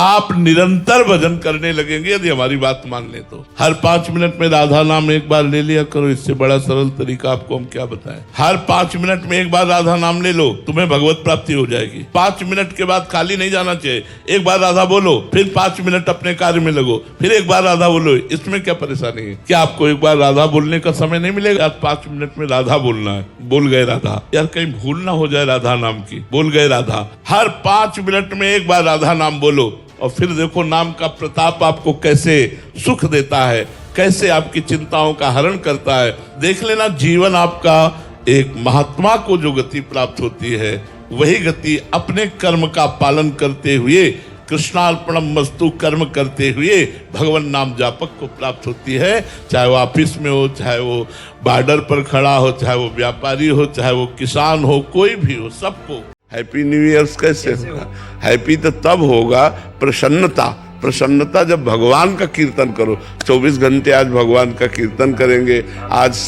आप निरंतर भजन करने लगेंगे यदि हमारी बात मान ले तो। हर 5 मिनट में राधा नाम एक बार ले लिया करो, इससे बड़ा सरल तरीका आपको हम क्या बताएं। हर 5 मिनट में एक बार राधा नाम ले लो, तुम्हें भगवत प्राप्ति हो जाएगी। 5 मिनट के बाद खाली नहीं जाना चाहिए, एक बार राधा बोलो, फिर 5 मिनट अपने कार्य में लगो, फिर एक बार राधा बोलो। इसमें क्या परेशानी है? क्या आपको एक बार राधा बोलने का समय नहीं मिलेगा? 5 मिनट में राधा बोलना है, बोल गए राधा। यार कहीं भूल ना हो जाए राधा नाम की, बोल गए राधा। हर 5 मिनट में एक बार राधा नाम बोलो और फिर देखो नाम का प्रताप आपको कैसे सुख देता है, कैसे आपकी चिंताओं का हरण करता है। देख लेना, जीवन आपका एक महात्मा को जो गति प्राप्त होती है, वही गति अपने कर्म का पालन करते हुए, कृष्णार्पणम मस्तु कर्म करते हुए भगवान नाम जापक को प्राप्त होती है। चाहे वो ऑफिस में हो, चाहे वो बॉर्डर पर खड़ा हो, चाहे वो व्यापारी हो, चाहे वो किसान हो, कोई भी हो, सबको। हैप्पी न्यू ईयर कैसे होगा? हैप्पी तो तब होगा प्रसन्नता जब भगवान का कीर्तन करो। 24 घंटे आज भगवान का कीर्तन करेंगे, आज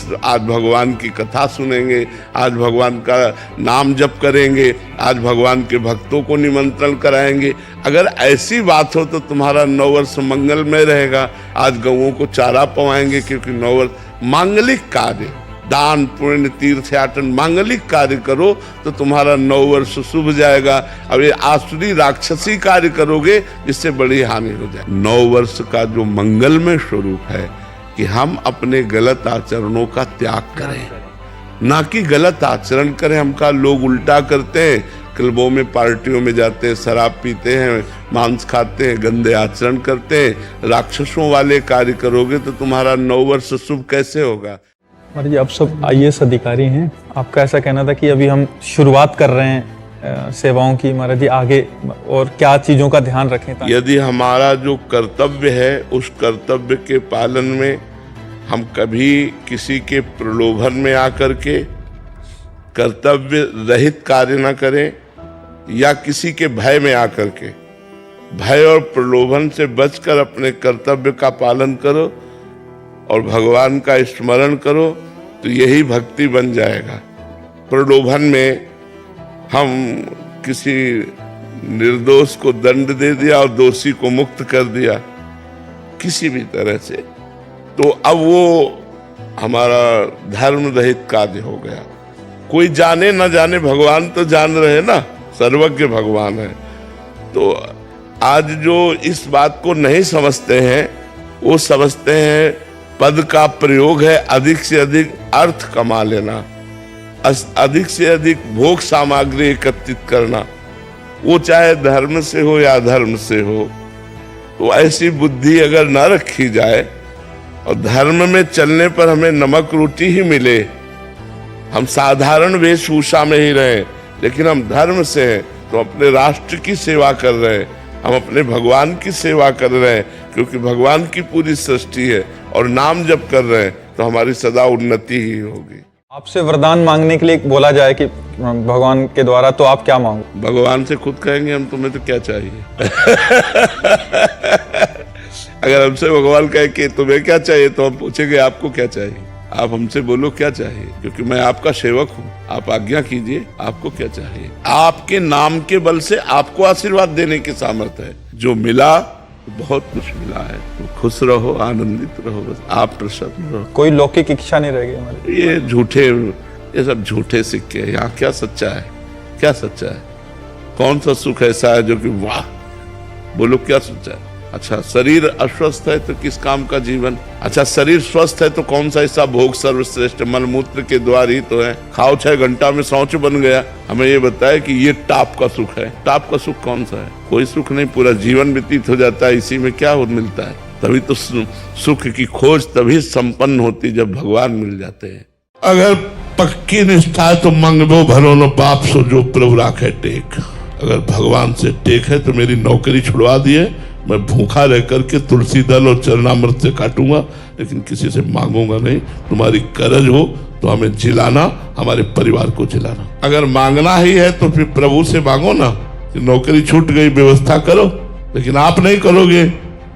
भगवान की कथा सुनेंगे, आज भगवान का नाम जप करेंगे, आज भगवान के भक्तों को निमंत्रण कराएंगे। अगर ऐसी बात हो तो तुम्हारा 9 वर्ष मंगलमय रहेगा। आज गौओं को चारा पवाएंगे, क्योंकि 9 वर्ष मांगलिक कार्य, दान पुण्य तीर्थयाटन मांगलिक कार्य करो तो तुम्हारा 9 वर्ष शुभ जाएगा। अब ये आसुरी राक्षसी कार्य करोगे जिससे बड़ी हानि हो जाए। 9 वर्ष का जो मंगलमय स्वरूप है कि हम अपने गलत आचरणों का त्याग करें, ना कि गलत आचरण करें। हमका लोग उल्टा करते हैं, क्लबों में पार्टियों में जाते हैं, शराब पीते हैं, मांस खाते हैं, गंदे आचरण करते हैं। राक्षसों वाले कार्य करोगे तो तुम्हारा 9 वर्ष शुभ कैसे होगा? महाराज जी, आप सब IAS अधिकारी हैं, आपका ऐसा कहना था कि अभी हम शुरुआत कर रहे हैं सेवाओं की। महाराज जी, आगे और क्या चीज़ों का ध्यान रखें? यदि हमारा जो कर्तव्य है उस कर्तव्य के पालन में हम कभी किसी के प्रलोभन में आकर के कर्तव्य रहित कार्य न करें, या किसी के भय में आकर के, भय और प्रलोभन से बचकर अपने कर्तव्य का पालन करो और भगवान का स्मरण करो, तो यही भक्ति बन जाएगा। प्रलोभन में हम किसी निर्दोष को दंड दे दिया और दोषी को मुक्त कर दिया किसी भी तरह से, तो अब वो हमारा धर्म रहित कार्य हो गया। कोई जाने न जाने, भगवान तो जान रहे ना, सर्वज्ञ भगवान है। तो आज जो इस बात को नहीं समझते हैं, वो समझते हैं पद का प्रयोग है अधिक से अधिक अर्थ कमा लेना, अधिक से अधिक भोग सामग्री एकत्रित करना, वो चाहे धर्म से हो या अधर्म से हो। तो ऐसी बुद्धि अगर न रखी जाए और धर्म में चलने पर हमें नमक रोटी ही मिले, हम साधारण वेशभूषा में ही रहें, लेकिन हम धर्म से हैं तो अपने राष्ट्र की सेवा कर रहे हैं, हम अपने भगवान की सेवा कर रहे हैं, क्योंकि भगवान की पूरी सृष्टि है, और नाम जप कर रहे हैं तो हमारी सदा उन्नति ही होगी। आपसे वरदान मांगने के लिए बोला जाए कि भगवान के द्वारा, तो आप क्या मांगो? भगवान से खुद कहेंगे हम, तुम्हें तो क्या चाहिए? अगर हमसे भगवान कहे कि तुम्हें क्या चाहिए, तो हम पूछेंगे आपको क्या चाहिए? आप हमसे बोलो क्या चाहिए, क्योंकि मैं आपका सेवक हूँ, आप आज्ञा कीजिए, आपको क्या चाहिए? आपके नाम के बल से आपको आशीर्वाद देने की सामर्थ्य है। जो मिला बहुत कुछ मिला है, तो खुश रहो, आनंदित रहो, बस आप प्रसन्न रहो। कोई लौकिक इच्छा नहीं रह गई? ये झूठे, ये सब झूठे सिक्के हैं। यहाँ क्या सच्चा है? क्या सच्चा है? कौन सा सुख ऐसा है जो कि वाह, बोलो क्या सच्चा है? अच्छा, शरीर अस्वस्थ है तो किस काम का जीवन? अच्छा, शरीर स्वस्थ है तो कौन सा ऐसा भोग सर्वश्रेष्ठ? मलमूत्र के द्वार ही तो है। खाओ 6 घंटा में शौच बन गया। हमें ये बताया कि ये टाप का सुख है। टाप का सुख कौन सा है? कोई सुख नहीं, पूरा जीवन व्यतीत हो जाता है। इसी में क्या मिलता है? तभी तो सुख की खोज तभी संपन्न होती जब भगवान मिल जाते हैं। अगर पक्की निष्ठा है तो मंगबो भरो न पाप सो जो प्रभु राखे टेक। अगर भगवान से टेक है तो मेरी नौकरी छुड़वा दिए, मैं भूखा रह करके तुलसी दल और चरणामृत से काटूंगा, लेकिन किसी से मांगूंगा नहीं। तुम्हारी करज हो तो हमें जिलाना, हमारे परिवार को जिलाना। अगर मांगना ही है तो फिर प्रभु से मांगो ना कि नौकरी छूट गई, व्यवस्था करो। लेकिन आप नहीं करोगे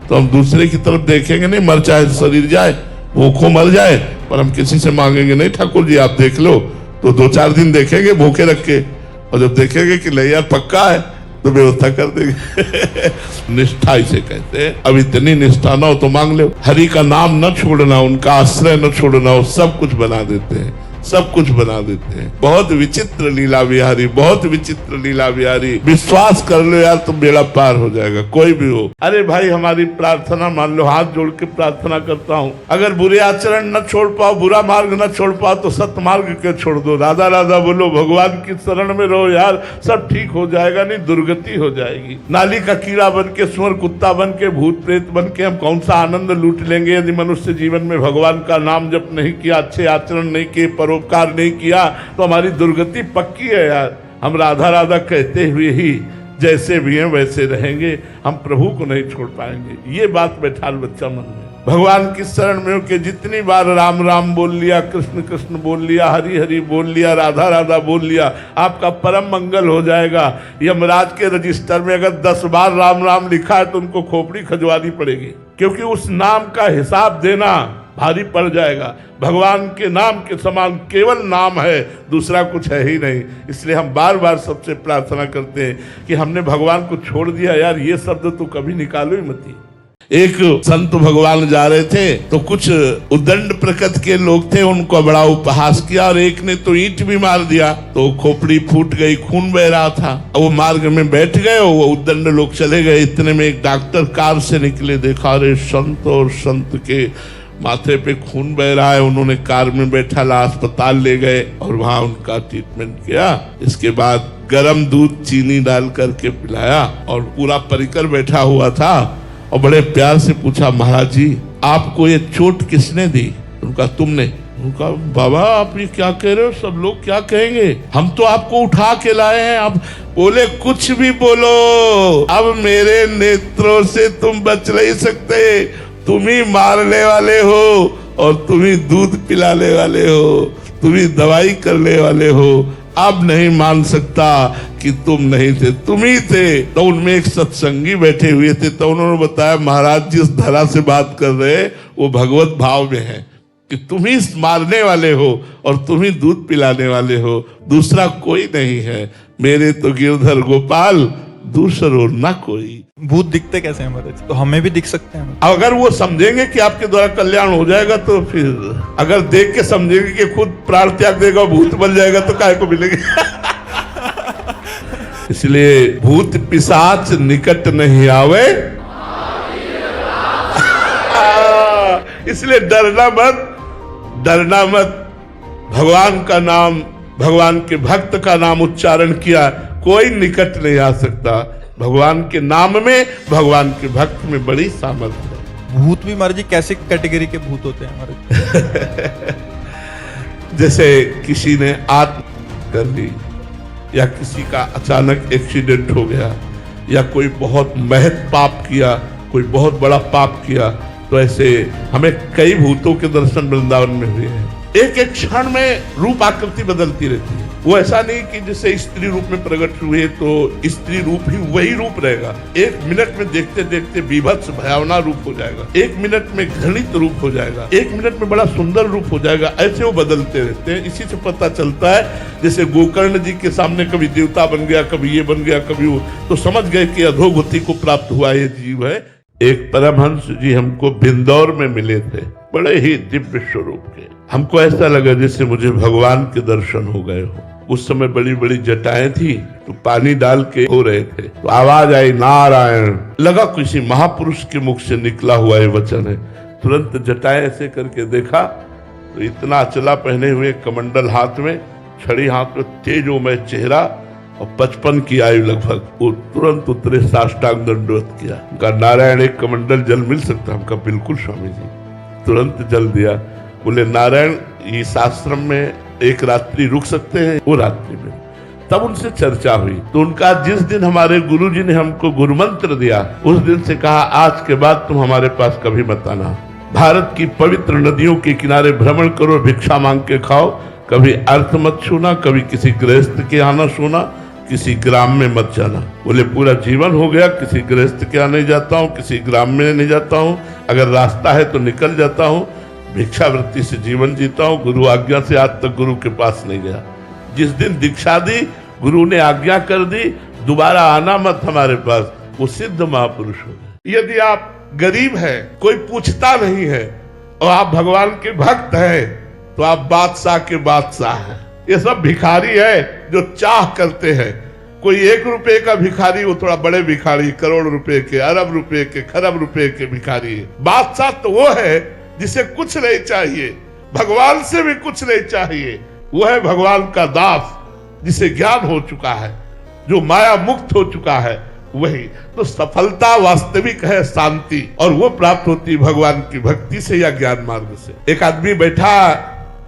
तो हम दूसरे की तरफ देखेंगे नहीं, मर चाहे शरीर जाए, भूखों मर जाए, पर हम किसी से मांगेंगे नहीं। ठाकुर जी आप देख लो, तो 2-4 दिन देखेंगे भूखे रख के, और जब देखेंगे कि नहीं यार पक्का है, तो व्यवस्था कर देंगे। निष्ठा इसे कहते हैं। अब इतनी निष्ठा ना हो तो मांग लो, हरि का नाम न छोड़ना, उनका आश्रय न छोड़ना, वो सब कुछ बना देते हैं, सब कुछ बना देते हैं। बहुत विचित्र लीला बिहारी, बहुत विचित्र लीला बिहारी। विश्वास कर लो यार, तुम बेड़ा पार हो जाएगा, कोई भी हो। अरे भाई हमारी प्रार्थना मान लो, हाथ जोड़ के प्रार्थना करता हूँ, अगर बुरे आचरण न छोड़ पाओ, बुरा मार्ग न छोड़ पाओ तो सत्मार्ग के छोड़ दो, राधा राधा बोलो, भगवान की शरण में रहो यार, सब ठीक हो जाएगा, नहीं दुर्गति हो जाएगी। नाली का कीड़ा बन के, सुअर कुत्ता बन के, भूत प्रेत बन के हम कौन सा आनंद लूट लेंगे यदि मनुष्य जीवन में भगवान का नाम जप नहीं किया, अच्छे आचरण नहीं किए, परोपकार नहीं किया, तो हमारी दुर्गति पक्की है यार। हम राधा राधा कहते हुए ही जैसे भी हैं वैसे रहेंगे, हम प्रभु को नहीं छोड़ पाएंगे। ये बात बैठा लो बच्चा मन में। भगवान की शरण में होके जितनी बार राम राम बोल लिया, कृष्ण कृष्ण बोल लिया, हरि हरि बोल लिया, राधा राधा बोल लिया, आपका परम मंगल हो जाएगा। यमराज के रजिस्टर में अगर 10 बार राम राम लिखा है तो उनको खोपड़ी खजवानी पड़ेगी, क्योंकि उस नाम का हिसाब देना भारी पड़ जाएगा। भगवान के नाम के समान केवल नाम है, दूसरा कुछ है ही नहीं। इसलिए हम बार बार सबसे प्रार्थना करते हैं कि हमने भगवान को छोड़ दिया यार, ये शब्द तो कभी निकालो ही मत। एक संत भगवान जा रहे थे तो कुछ उद्दंड प्रकृति के लोग थे, उनको बड़ा उपहास किया और एक ने तो ईंट भी मार दिया, तो खोपड़ी फूट गई, खून बह रहा था। वो मार्ग में बैठ गए, वो उद्दंड लोग चले गए। इतने में एक डॉक्टर कार से निकले, देखा अरे संत और संत के माथे पे खून बह रहा है। उन्होंने कार में बैठा ला अस्पताल ले गए और वहां उनका ट्रीटमेंट किया। इसके बाद गरम दूध चीनी डाल करके पिलाया और पूरा परिकर बैठा हुआ था और बड़े प्यार से पूछा, महाराज जी आपको ये चोट किसने दी? उनका तुमने। उनका बाबा आप ये क्या कह रहे हो, सब लोग क्या कहेंगे, हम तो आपको उठा के लाए हैं। आप बोले कुछ भी बोलो, अब मेरे नेत्रों से तुम बच नहीं सकते, तुम ही मारने वाले हो और तुम ही दूध पिलाने वाले हो, तुम ही दवाई करने वाले हो। अब नहीं मान सकता कि तुम नहीं थे, तुम ही थे। तो उनमें एक सत्संगी बैठे हुए थे, तो उन्होंने बताया महाराज जिस धरा से बात कर रहे वो भगवत भाव में है कि तुम ही मारने वाले हो और तुम ही दूध पिलाने वाले हो, दूसरा कोई नहीं है। मेरे तो गिरधर गोपाल दूसरो ना कोई। भूत दिखते कैसे हैं महाराज? तो हमें भी दिख सकते हैं। अगर वो समझेंगे कि आपके द्वारा कल्याण हो जाएगा तो फिर, अगर देख के समझेंगे कि खुद प्राण त्याग देगा भूत बन जाएगा तो काहे को मिलेंगे। इसलिए भूत पिशाच निकट नहीं आवे, इसलिए डरना मत, डरना मत। भगवान का नाम, भगवान के भक्त का नाम उच्चारण किया, कोई निकट नहीं आ सकता। भगवान के नाम में, भगवान के भक्त में बड़ी सामर्थ्य है। भूत भी महाराज जी कैसे कैटेगरी के भूत होते हैं महाराज? जैसे किसी ने आत्महत्या कर ली, या किसी का अचानक एक्सीडेंट हो गया, या कोई बहुत महत पाप किया, कोई बहुत बड़ा पाप किया, तो ऐसे हमें कई भूतों के दर्शन वृंदावन में हुए हैं। एक एक क्षण में रूप आकृति बदलती रहती है। वो ऐसा नहीं कि जैसे स्त्री रूप में प्रकट हुए तो स्त्री रूप ही वही रूप रहेगा। 1 मिनट में देखते देखते विभत्स भयावना रूप हो जाएगा, 1 मिनट में घृणित रूप हो जाएगा, 1 मिनट में बड़ा सुंदर रूप हो जाएगा। ऐसे वो बदलते रहते हैं। इसी से पता चलता है, जैसे गोकर्ण जी के सामने कभी देवता बन गया, कभी ये बन गया, कभी वो, तो समझ गए कि अधोगति को प्राप्त हुआ ये जीव है। एक परमहंस जी हमको बिंदौर में मिले थे, बड़े ही दिव्य स्वरूप के। हमको ऐसा लगा जैसे मुझे भगवान के दर्शन हो गए हो। उस समय बड़ी बड़ी जटाएं थी, तो पानी डाल के हो रहे थे, तो आवाज आई नारायण। लगा किसी महापुरुष के मुख से निकला हुआ ये वचन है। तुरंत जटाएं ऐसे करके देखा तो इतना अचला पहने हुए, कमंडल हाथ में, छड़ी हाथ में, तेजोमय चेहरा और 55 की आयु लगभग। वो तुरंत उतरे, साष्टांग दंडवत किया। उनका नारायण एक कमंडल जल मिल सकता? हमका बिल्कुल स्वामी जी। तुरंत जल दिया। बोले नारायण इस आश्रम में एक रात्रि रुक सकते हैं? वो रात्रि में तब उनसे चर्चा हुई, तो उनका जिस दिन हमारे गुरु जी ने हमको गुरु मंत्र दिया, उस दिन से कहा आज के बाद तुम हमारे पास कभी मत आना। भारत की पवित्र नदियों के किनारे भ्रमण करो, भिक्षा मांग के खाओ, कभी अर्थ मत छूना, कभी किसी गृहस्थ के आना सोना, किसी ग्राम में मत जाना। बोले पूरा जीवन हो गया, किसी गृहस्थ के यहाँ नहीं जाता हूँ, किसी ग्राम में नहीं जाता हूँ, अगर रास्ता है तो निकल जाता हूँ, भिक्षावृत्ति से जीवन जीता हूँ, गुरु आज्ञा से आज तक गुरु के पास नहीं गया। जिस दिन दीक्षा दी, गुरु ने आज्ञा कर दी, दोबारा आना मत हमारे पास, वो सिद्ध महापुरुष हो गए। यदि आप गरीब हैं, कोई पूछता नहीं है और आप भगवान के भक्त हैं, तो आप बादशाह के बादशाह हैं। ये सब भिखारी है जो चाह करते हैं। कोई 1 रुपए का भिखारी, वो थोड़ा बड़े भिखारी, करोड़ रुपए के, अरब रुपए के, खरब रुपए के भिखारी है। बादशाह तो वो है जिसे कुछ नहीं चाहिए, भगवान से भी कुछ नहीं चाहिए। वो है भगवान का दास, जिसे ज्ञान हो चुका है, जो माया मुक्त हो चुका है। वही तो सफलता वास्तविक है, शांति, और वो प्राप्त होती भगवान की भक्ति से या ज्ञान मार्ग से। एक आदमी बैठा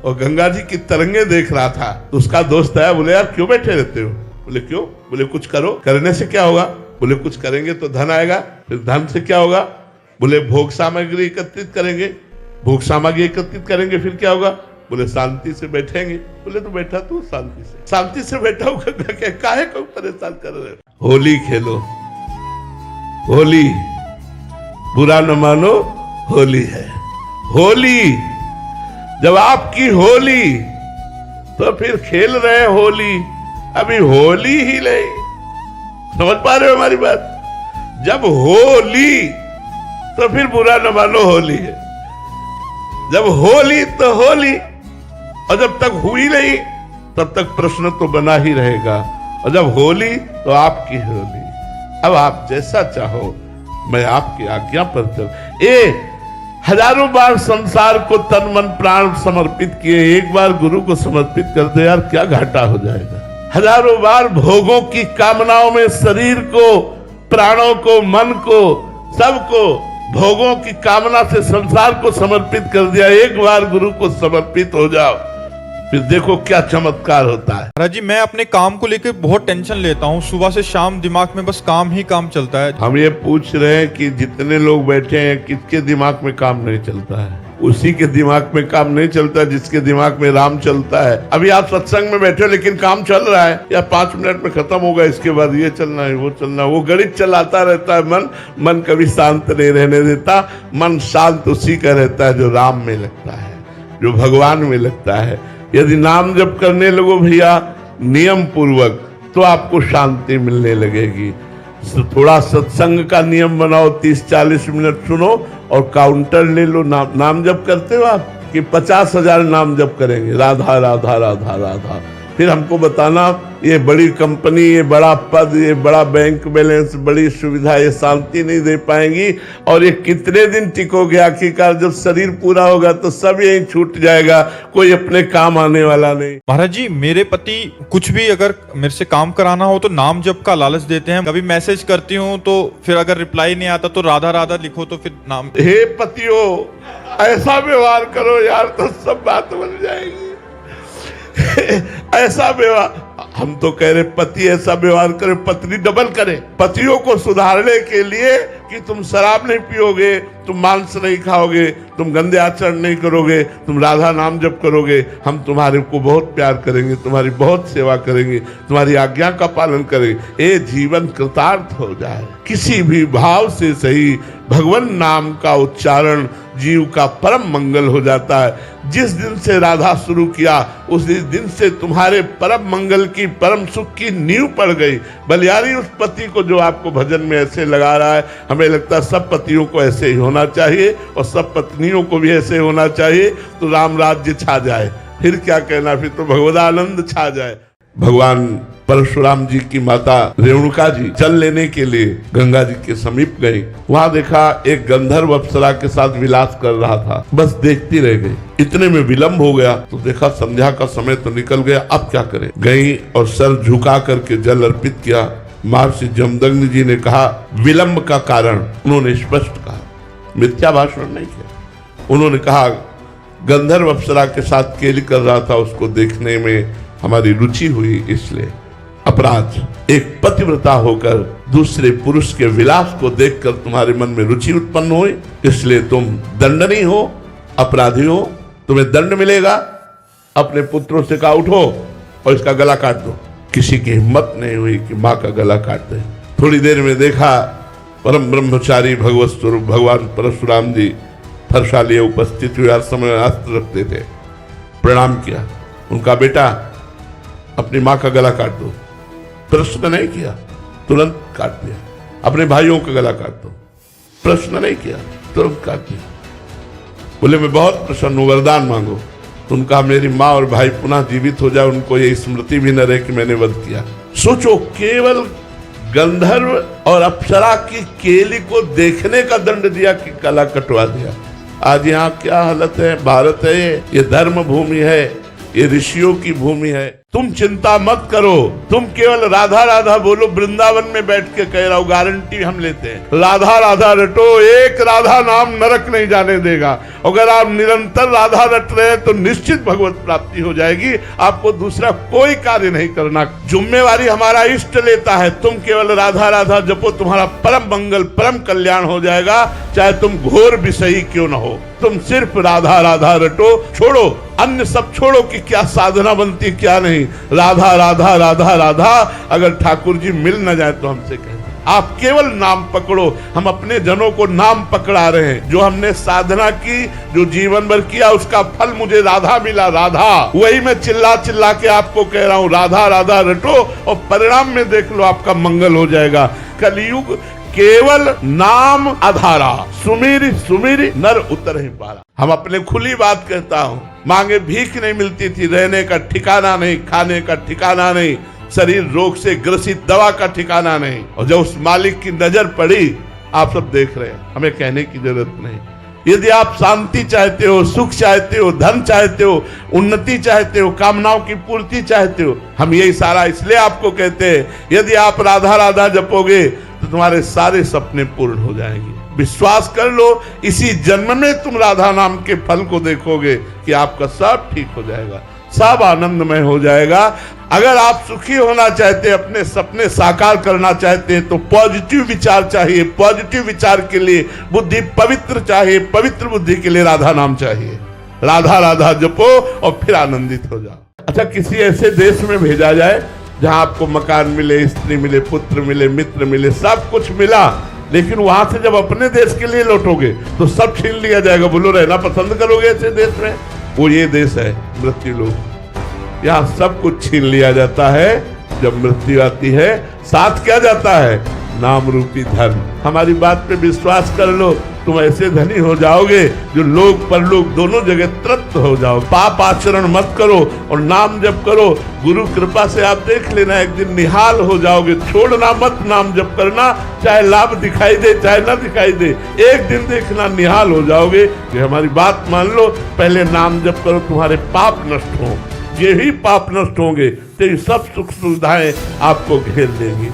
और गंगा जी की तरंगे देख रहा था, तो उसका दोस्त आया, बोले यार क्यों बैठे रहते हो? बोले क्यों? बोले कुछ करो। करने से क्या होगा? बोले कुछ करेंगे तो धन आएगा। फिर धन से क्या होगा? बोले भोग सामग्री एकत्रित करेंगे। भोग सामग्री एकत्रित करेंगे फिर क्या होगा? बोले शांति से बैठेंगे। बोले तो बैठा तू शांति से, शांति से बैठा हूँ, काहे को परेशान कर रहे हो? होली खेलो, होली बुरा न मानो, होली है। होली जब आपकी होली, तो फिर खेल रहे हैं होली। अभी होली ही नहीं, समझ पा रहे हो हमारी बात? जब होली, तो फिर बुरा न मानो होली है। जब होली तो होली, और जब तक हुई नहीं तब तक प्रश्न तो बना ही रहेगा। और जब होली तो आपकी होली। अब आप जैसा चाहो, मैं आपकी आज्ञा पर चल। हजारों बार संसार को तन मन प्राण समर्पित किए, एक बार गुरु को समर्पित कर दे यार, क्या घाटा हो जाएगा? हजारों बार भोगों की कामनाओं में शरीर को, प्राणों को, मन को, सबको भोगों की कामना से संसार को समर्पित कर दिया। एक बार गुरु को समर्पित हो जाओ, फिर देखो क्या चमत्कार होता है। महाराज जी, मैं अपने काम को लेकर बहुत टेंशन लेता हूँ। सुबह से शाम दिमाग में बस काम ही काम चलता है। हम ये पूछ रहे हैं कि जितने लोग बैठे हैं, किसके दिमाग में काम नहीं चलता है? उसी के दिमाग में काम नहीं चलता जिसके दिमाग में राम चलता है। अभी आप सत्संग में बैठे हो, लेकिन काम चल रहा है, या 5 मिनट में खत्म होगा, इसके बाद ये चलना है, वो चलना है, वो गणित चलाता रहता है। मन कभी शांत नहीं रहने देता। मन शांत उसी का रहता है जो राम में लगता है, जो भगवान में लगता है। यदि नाम जप करने लगो भैया नियम पूर्वक, तो आपको शांति मिलने लगेगी। थोड़ा सत्संग का नियम बनाओ, 30-40 मिनट सुनो और काउंटर ले लो। नाम जप करते हो आप कि 50,000 नाम जप करेंगे, राधा राधा राधा राधा। फिर हमको बताना ये बड़ी कंपनी, ये बड़ा पद, ये बड़ा बैंक बैलेंस, बड़ी सुविधा, ये शांति नहीं दे पाएंगी। और ये कितने दिन टिकोगे? आखिरकार जब शरीर पूरा होगा तो सब यही छूट जाएगा, कोई अपने काम आने वाला नहीं। महाराज जी, मेरे पति कुछ भी अगर मेरे से काम कराना हो तो नाम जप का लालच देते हैं। कभी मैसेज करती हूँ तो फिर अगर रिप्लाई नहीं आता तो राधा राधा लिखो, तो फिर नाम। हे पतियों, ऐसा व्यवहार करो यार, तो सब बात बन जाएगी। ऐसा व्यवहार, हम तो कह रहे पति ऐसा व्यवहार करे, पत्नी डबल करे। पतियों को सुधारने के लिए कि तुम शराब नहीं पियोगे, तुम मांस नहीं खाओगे, तुम गंदे आचरण नहीं करोगे, तुम राधा नाम जप करोगे, हम तुम्हारे को बहुत प्यार करेंगे, तुम्हारी बहुत सेवा करेंगे, तुम्हारी आज्ञा का पालन करेंगे। ये जीवन कृतार्थ हो जाए। किसी भी भाव से सही भगवान नाम का उच्चारण जीव का परम मंगल हो जाता है। जिस दिन से राधा शुरू किया, उसी दिन से तुम्हारे परम मंगल की, परम सुख की नींव पड़ गई। बलियारी उस पति को जो आपको भजन में ऐसे लगा रहा है। हमें लगता है सब पतियों को ऐसे ही होना चाहिए और सब पत्नियों को भी ऐसे होना चाहिए, तो राम राज्य छा जाए। फिर क्या कहना, फिर तो भगवदानंद छा जाए। भगवान परशुराम जी की माता रेणुका जी जल लेने के लिए गंगा जी के समीप गई। वहां देखा एक गंधर्व अप्सरा के साथ विलास कर रहा था, बस देखती रह गई। इतने में विलंब हो गया तो देखा संध्या का समय तो निकल गया, अब क्या करें। गई और सर झुका करके जल अर्पित किया। महर्षि जमदग्नि जी ने कहा विलंब का कारण, उन्होंने स्पष्ट कहा, मिथ्या भाषण नहीं किया। उन्होंने कहा गंधर्व अप्सरा के साथ केली कर रहा था, उसको देखने में हमारी रुचि हुई, इसलिए अपराध। एक पतिव्रता होकर दूसरे पुरुष के विलास को देखकर तुम्हारे मन में रुचि उत्पन्न हुई, इसलिए तुम दंडनीय हो, अपराधी हो, तुम्हें दंड मिलेगा। अपने पुत्रों से कहा उठो और इसका गला काट दो। किसी की हिम्मत नहीं हुई कि माँ का गला काट दे। थोड़ी देर में देखा परम ब्रह्मचारी भगवत स्वरूप भगवान परशुराम जी फरसा लिए उपस्थित हुए, हर समय अस्त्र रखते थे। प्रणाम किया, उनका बेटा अपनी माँ का गला काट दो। प्रश्न नहीं किया, तुरंत काट दिया। अपने भाइयों का गला काट दो, प्रश्न नहीं किया, तुरंत काट दिया। बोले मैं बहुत प्रसन्न हूं, वरदान मांगो। तो उनका मेरी माँ और भाई पुनः जीवित हो जाए, उनको ये स्मृति भी न रहे कि मैंने वध किया। सोचो, केवल गंधर्व और अप्सरा की केली को देखने का दंड दिया कि गला कटवा दिया। आज यहाँ क्या हालत है? भारत है ये धर्म भूमि है, ये ऋषियों की भूमि है। तुम चिंता मत करो, तुम केवल राधा राधा बोलो। वृंदावन में बैठ के कह रहा हूं, गारंटी हम लेते हैं। राधा राधा रटो, एक राधा नाम नरक नहीं जाने देगा। अगर आप निरंतर राधा रट रहे हैं तो निश्चित भगवत प्राप्ति हो जाएगी। आपको दूसरा कोई कार्य नहीं करना, जिम्मेवारी हमारा इष्ट लेता है। तुम केवल राधा राधा जपो, तुम्हारा परम मंगल परम कल्याण हो जाएगा, चाहे तुम घोर विषयी क्यों न हो। तुम सिर्फ राधा राधा रटो, छोड़ो अन्य सब छोड़ो कि क्या साधना बनती क्या नहीं। राधा राधा राधा राधा। अगर ठाकुर जी मिल न जाए तो हमसे कहें, आप केवल नाम पकड़ो। हम अपने जनों को नाम पकड़ा रहे हैं। जो हमने साधना की, जो जीवन भर किया, उसका फल मुझे राधा मिला। राधा, वही मैं चिल्ला चिल्ला के आपको कह रहा हूँ, राधा राधा रटो और परिणाम में देख लो, आपका मंगल हो जाएगा। कलयुग केवल नाम आधारा, सुमिर सुमिर नर उतर ही पारा। हम अपने खुली बात कहता हूँ, मांगे भीख नहीं मिलती थी, रहने का ठिकाना नहीं, खाने का ठिकाना नहीं, शरीर रोग से ग्रसित, दवा का ठिकाना नहीं। और जब उस मालिक की नजर पड़ी, आप सब देख रहे हैं, हमें कहने की जरूरत नहीं। यदि आप शांति चाहते हो, सुख चाहते हो, धन चाहते हो, उन्नति चाहते हो, कामनाओं की पूर्ति चाहते हो, हम ये इशारा इसलिए आपको कहते हैं, यदि आप राधा राधा जपोगे तो तुम्हारे सारे सपने पूर्ण हो जाएंगे। विश्वास कर लो, इसी जन्म में तुम राधा नाम के फल को देखोगे कि आपका सब ठीक हो जाएगा, सब आनंदमय हो जाएगा। अगर आप सुखी होना चाहते हैं, अपने सपने साकार करना चाहते हैं, तो पॉजिटिव विचार चाहिए। पॉजिटिव विचार के लिए बुद्धि पवित्र चाहिए, पवित्र बुद्धि के लिए राधा नाम चाहिए। राधा राधा जपो और फिर आनंदित हो जाओ। अच्छा, किसी ऐसे देश में भेजा जाए जहां आपको मकान मिले, स्त्री मिले, पुत्र मिले, मित्र मिले, सब कुछ मिला, लेकिन वहां से जब अपने देश के लिए लौटोगे तो सब छीन लिया जाएगा। बोलो, रहना पसंद करोगे ऐसे देश में? वो ये देश है मृत्यु लोक। यहाँ सब कुछ छीन लिया जाता है। जब मृत्यु आती है, साथ क्या जाता है? नाम रूपी धन। हमारी बात पे विश्वास कर लो, तुम ऐसे धनी हो जाओगे जो लोक परलोक दोनों जगह तृप्त हो जाओ। पाप आचरण मत करो और नाम जप करो। गुरु कृपा से आप देख लेना, एक दिन निहाल हो जाओगे। छोड़ना मत नाम जप करना, चाहे लाभ दिखाई दे चाहे ना दिखाई दे, एक दिन देखना निहाल हो जाओगे। ये हमारी बात मान लो, पहले नाम जप करो, तुम्हारे पाप नष्ट हो। ये ही पाप नष्ट होंगे तो ये सब सुख सुविधाएं आपको घेर लेंगी।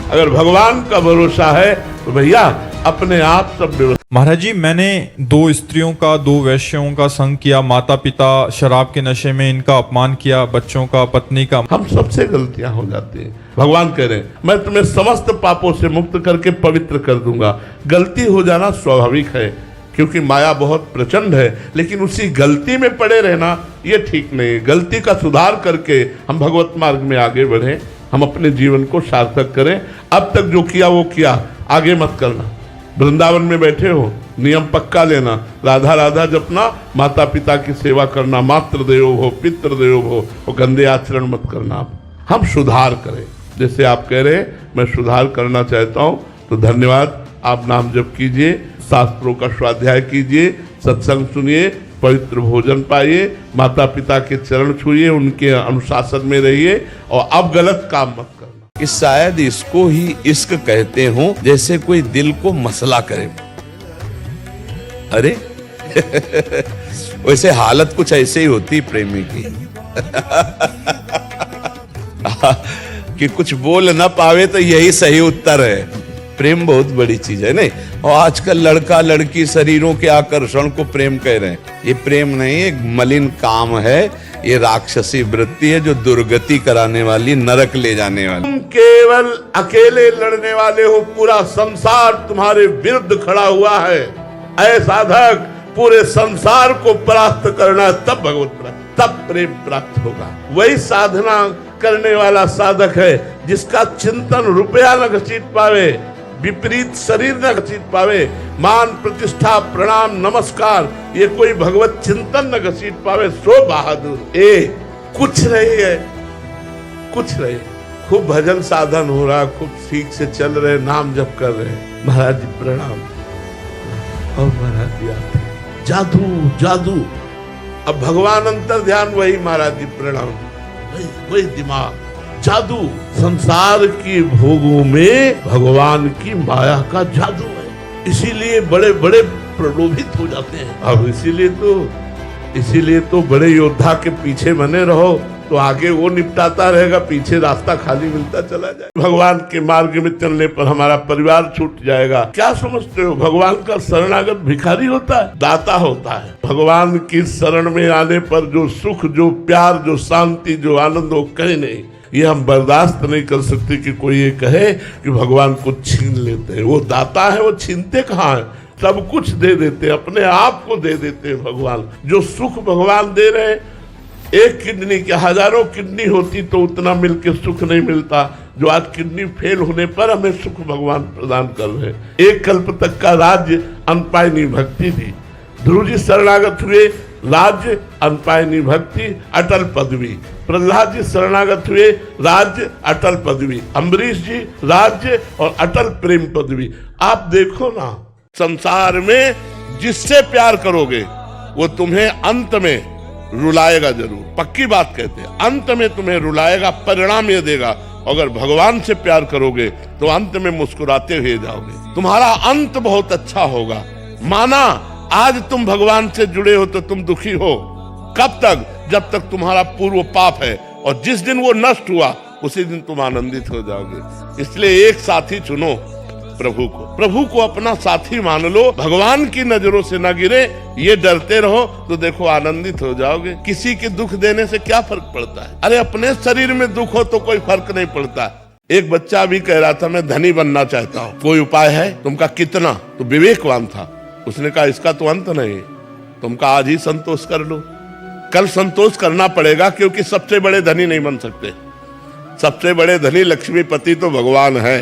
अगर भगवान का भरोसा है तो भैया अपने आप सब व्यवस्था। महाराज जी, मैंने 2 स्त्रियों का, 2 वैश्यों का संग किया, माता पिता शराब के नशे में इनका अपमान किया, बच्चों का, पत्नी का। हम सबसे गलतियां हो जाती हैं। भगवान कह रहे हैं, मैं तुम्हें समस्त पापों से मुक्त करके पवित्र कर दूंगा। गलती हो जाना स्वाभाविक है, क्योंकि माया बहुत प्रचंड है, लेकिन उसी गलती में पड़े रहना ये ठीक नहीं है। गलती का सुधार करके हम भगवत मार्ग में आगे बढ़े, हम अपने जीवन को सार्थक करें। अब तक जो किया वो किया, आगे मत करना। वृंदावन में बैठे हो, नियम पक्का लेना, राधा राधा जपना, माता पिता की सेवा करना, मातृदेवो हो, पितृदेवो हो, और गंदे आचरण मत करना। हम सुधार करें, जैसे आप कह रहे हैं मैं सुधार करना चाहता हूं, तो धन्यवाद। आप नाम जप कीजिए, शास्त्रों का स्वाध्याय कीजिए, सत्संग सुनिए, पवित्र भोजन पाइए, माता पिता के चरण छुइए, उनके अनुशासन में रहिए, और अब गलत काम मत करना। कि शायद इसको ही इश्क कहते हो, जैसे कोई दिल को मसला करे। अरे वैसे हालत कुछ ऐसे ही होती प्रेमी की कि कुछ बोल ना पावे तो यही सही उत्तर है। प्रेम बहुत बड़ी चीज है नहीं। और आजकल लड़का लड़की शरीरों के आकर्षण को प्रेम कह रहे हैं। ये प्रेम नहीं, एक मलिन काम है, ये राक्षसी वृत्ति है जो दुर्गति कराने वाली, नरक ले जाने वाली। तुम केवल अकेले लड़ने वाले हो, पूरा संसार तुम्हारे विरुद्ध खड़ा हुआ है। ऐ साधक, पूरे संसार को परास्त करना है, तब भगवत प्राप्त, तब प्रेम प्राप्त होगा। वही साधना करने वाला साधक है जिसका चिंतन रुपया न घसीट पावे, विपरीत शरीर न घसीट पावे, मान प्रतिष्ठा प्रणाम नमस्कार ये कोई भगवत चिंतन न घसीट पावे, सो बहादुर। कुछ नहीं है, कुछ नहीं। खूब भजन साधन हो रहा, खूब ठीक से चल रहे, नाम जप कर रहे। महाराज जी प्रणाम। और महाराज जी आते, जादू जादू। अब भगवान अंतर ध्यान, वही महाराज जी प्रणाम, वही दिमाग, जादू। संसार की भोगों में भगवान की माया का जादू है, इसीलिए बड़े बड़े प्रलोभित हो जाते हैं। अब इसीलिए तो बड़े योद्धा के पीछे बने रहो, तो आगे वो निपटाता रहेगा, पीछे रास्ता खाली मिलता चला जाए। भगवान के मार्ग में चलने पर हमारा परिवार छूट जाएगा। क्या समझते हो, भगवान का शरणागत भिखारी होता है, दाता होता है। भगवान की शरण में आने पर जो सुख, जो प्यार, जो शांति, जो आनंद, वो कहीं नहीं। ये हम बर्दाश्त नहीं कर सकते कि कोई ये कहे कि भगवान को छीन लेते हैं। वो दाता है, वो छीनते कहाँ है, सब कुछ दे देते, अपने आप को दे देते हैं भगवान। जो सुख भगवान दे रहे हैं, एक किडनी के हजारों किडनी होती तो उतना मिलके सुख नहीं मिलता जो आज किडनी फेल होने पर हमें सुख भगवान प्रदान कर रहे हैं। एक कल्प तक का राज्य अनपायनी भक्ति थी। ध्रुव जी शरणागत हुए, राज्य अनपायनी भक्ति, अटल पदवी। प्रहलाद जी शरणागत हुए, राज्य अटल पदवी। अम्बरीश जी राज्य और अटल प्रेम पदवी। आप देखो ना, संसार में जिससे प्यार करोगे वो तुम्हें अंत में रुलाएगा जरूर, पक्की बात कहते हैं, अंत में तुम्हें रुलाएगा, परिणाम ये देगा। अगर भगवान से प्यार करोगे तो अंत में मुस्कुराते हुए जाओगे, तुम्हारा अंत बहुत अच्छा होगा। माना आज तुम भगवान से जुड़े हो तो तुम दुखी हो, कब तक? जब तक तुम्हारा पूर्व पाप है, और जिस दिन वो नष्ट हुआ उसी दिन तुम आनंदित हो जाओगे। इसलिए एक साथी चुनो, प्रभु को अपना साथी मान लो, भगवान की नजरों से न गिरे, ये डरते रहो तो देखो आनंदित हो जाओगे। किसी के दुख देने से क्या फर्क पड़ता है? अरे अपने शरीर में दुख हो तो कोई फर्क नहीं पड़ता। एक बच्चा भी कह रहा था मैं धनी बनना चाहता हूँ, कोई उपाय है? तुम कहा कितना? तो विवेकवान था, उसने कहा इसका तो अंत नहीं, तुम कहा आज ही संतोष कर लो। कल संतोष करना पड़ेगा, क्योंकि सबसे बड़े धनी नहीं बन सकते। सबसे बड़े धनी लक्ष्मीपति तो भगवान है,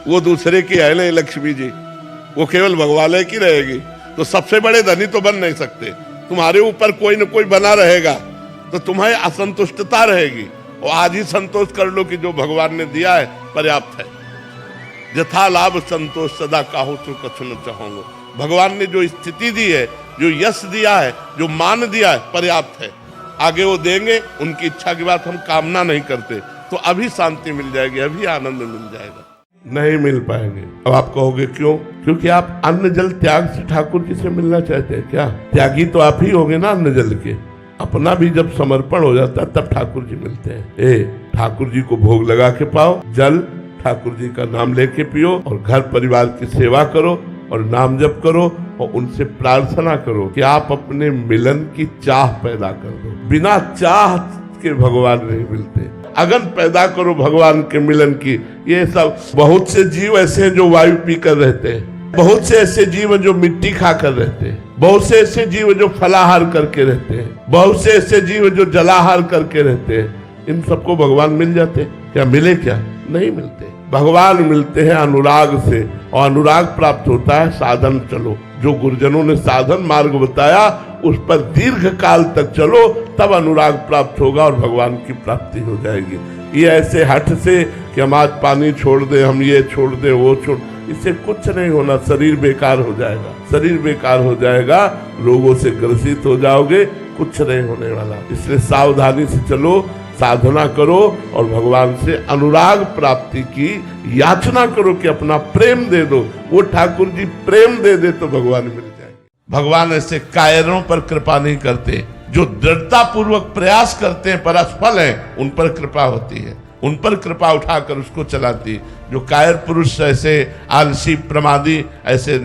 वो दूसरे की है नहीं लक्ष्मी जी, वो केवल भगवान की रहेगी। तो सबसे बड़े धनी तो बन नहीं सकते। तुम्हारे ऊपर कोई न कोई बना रहेगा तो तुम्हें असंतुष्टता रहेगी। और आज ही संतोष कर लो कि जो भगवान ने दिया है पर्याप्त है। यथा लाभ संतोष सदा काहू तो कछु न चाहूंगा। भगवान ने जो स्थिति दी है, जो यश दिया है, जो मान दिया है, पर्याप्त है। आगे वो देंगे, उनकी इच्छा की बात हम कामना नहीं करते, तो अभी शांति मिल जाएगी, अभी आनंद मिल जाएगा। नहीं मिल पाएंगे। अब आप कहोगे क्यों? क्योंकि आप अन्न जल त्याग से ठाकुर जी से मिलना चाहते हैं क्या? त्यागी तो आप ही होगे ना अन्न जल के। अपना भी जब समर्पण हो जाता है तब ठाकुर जी मिलते हैं। ठाकुर जी को भोग लगा के पाओ, जल ठाकुर जी का नाम लेके पियो, और घर परिवार की सेवा करो और नाम जप करो, और उनसे प्रार्थना करो कि आप अपने मिलन की चाह पैदा कर दो। बिना चाह के भगवान नहीं मिलते। अगन पैदा करो भगवान के मिलन की। ये सब बहुत से जीव ऐसे हैं जो वायु पीकर रहते हैं, बहुत से ऐसे जीव जो मिट्टी खाकर रहते हैं, बहुत से ऐसे जीव जो फलाहार करके रहते हैं, बहुत से ऐसे जीव जो जलाहार करके रहते हैं। इन सबको भगवान मिल जाते क्या? मिले क्या? नहीं मिलते। भगवान मिलते हैं अनुराग से, और अनुराग प्राप्त होता है साधन चलो। जो गुरुजनों ने साधन मार्ग बताया उस पर दीर्घ काल तक चलो, तब अनुराग प्राप्त होगा और भगवान की प्राप्ति हो जाएगी। ये ऐसे हठ से कि हम आज पानी छोड़ दे, हम ये छोड़ दे, वो छोड़, इससे कुछ नहीं होना। शरीर बेकार हो जाएगा, शरीर बेकार हो जाएगा, रोगों से ग्रसित हो जाओगे, कुछ नहीं होने वाला। इसलिए सावधानी से चलो, साधना करो और भगवान से अनुराग प्राप्ति की याचना करो कि अपना प्रेम दे दो। वो ठाकुर जी प्रेम दे दे तो भगवान मिल जाएंगे। भगवान ऐसे कायरों पर कृपा नहीं करते, जो दृढ़ता पूर्वक प्रयास करते हैं पर असफल हैं, उन पर कृपा होती है, उन पर कृपा उठाकर उसको चलाती। जो कायर पुरुष ऐसे आलसी प्रमादी ऐसे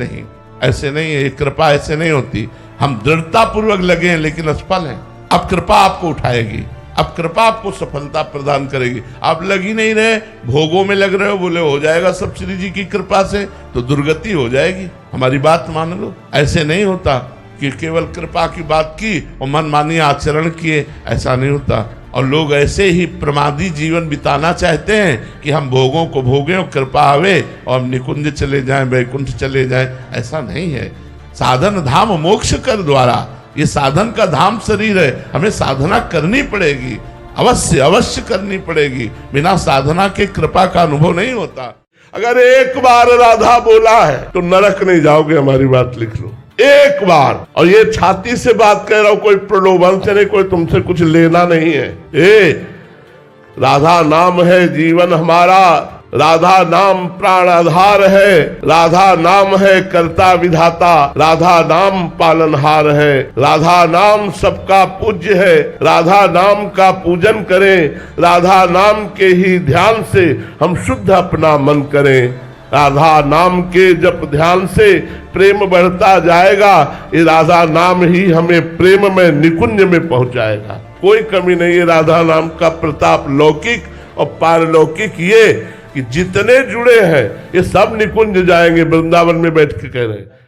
नहीं है, कृपा ऐसे नहीं होती। हम दृढ़ता पूर्वक लगे हैं लेकिन असफल हैं, अब कृपा आपको उठाएगी, अब कृपा आपको सफलता प्रदान करेगी। आप लग ही नहीं रहे, भोगों में लग रहे हो, बोले हो जाएगा सब श्री जी की कृपा से, तो दुर्गति हो जाएगी। हमारी बात मान लो। ऐसे नहीं होता कि केवल कृपा की बात की और मनमानी आचरण किए, ऐसा नहीं होता। और लोग ऐसे ही प्रमादी जीवन बिताना चाहते हैं कि हम भोगों को भोगें और कृपा आवे और हम निकुंज चले जाएं, वैकुंठ चले जाएं, ऐसा नहीं है। साधन धाम मोक्ष कर द्वारा, ये साधन का धाम शरीर है, हमें साधना करनी पड़ेगी। अवश्य अवश्य करनी पड़ेगी। बिना साधना के कृपा का अनुभव नहीं होता। अगर एक बार राधा बोला है तो नरक नहीं जाओगे, हमारी बात लिख लो, एक बार। और ये छाती से बात कह रहा हूं, कोई प्रलोभन से नहीं, कोई तुमसे कुछ लेना नहीं है। राधा नाम है जीवन हमारा, राधा नाम प्राण आधार है, राधा नाम है कर्ता विधाता, राधा नाम पालनहार है, राधा नाम सबका पूज्य है। राधा नाम का पूजन करें, राधा नाम के ही ध्यान से हम शुद्ध अपना मन करें। राधा नाम के जप ध्यान से प्रेम बढ़ता जाएगा। ये राधा नाम ही हमें प्रेम में निकुंज में पहुंचाएगा। कोई कमी नहीं है राधा नाम का प्रताप, लौकिक और पारलौकिक। ये कि जितने जुड़े हैं ये सब निकुंज जाएंगे, वृंदावन में बैठ के कह रहे हैं।